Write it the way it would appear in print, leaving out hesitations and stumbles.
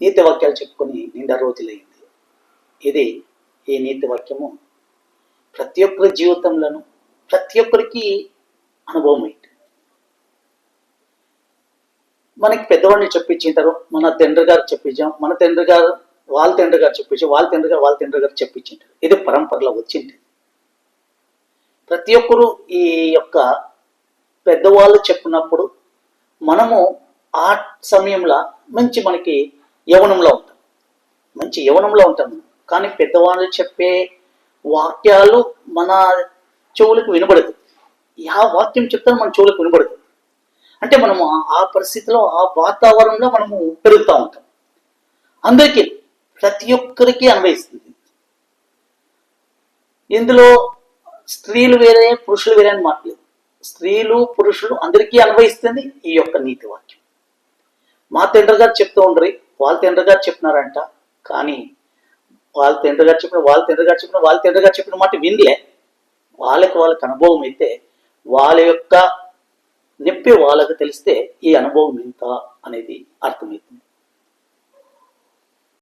నీతి వాక్యాలు చెప్పుకొని నిండా రోజులైంది. ఇది ఈ నీతి వాక్యము ప్రతి ఒక్కరి జీవితంలోనూ ప్రతి ఒక్కరికి అనుభవం అయింది. మనకి పెద్దవాళ్ళు చెప్పించారు, మన తండ్రి గారు చెప్పించాం, మన తండ్రి గారు వాళ్ళ తండ్రి గారు చెప్పించాం, వాళ్ళ తండ్రి గారు వాళ్ళ తండ్రి గారు చెప్పించారు. ఇది పరంపరలో వచ్చింది. ప్రతి ఒక్కరూ ఈ యొక్క పెద్దవాళ్ళు చెప్పినప్పుడు మనము ఆ సమయంలో మనకి యవనంలో ఉంటాం, మంచి యవనంలో ఉంటాం. కానీ పెద్దవాళ్ళు చెప్పే వాక్యాలు మన చెవులకు వినబడదు. ఆ వాక్యం చెప్తాను మన చెవులకు వినబడదు. అంటే మనము ఆ పరిస్థితిలో ఆ వాతావరణంలో మనము పెరుగుతూ ఉంటాం. అందరికీ ప్రతి ఒక్కరికి అన్వయిస్తుంది. ఇందులో స్త్రీలు వేరే పురుషులు వేరే అని మాట్లాడలేదు. స్త్రీలు పురుషులు అందరికీ అన్వయిస్తుంది ఈ యొక్క నీతి వాక్యం. మా తండ్రి గారు చెప్తూ ఉండరు, వాళ్ళ తండ్రి గారు చెప్పినారంట. కానీ వాళ్ళ తండ్రి గారు చెప్పిన వాళ్ళ తండ్రి గారు చెప్పిన మాట వినలే. వాళ్ళకి అనుభవం అయితే వాళ్ళ యొక్క నొప్పి వాళ్ళకు తెలిస్తే ఈ అనుభవం ఇంత అనేది అర్థమైంది.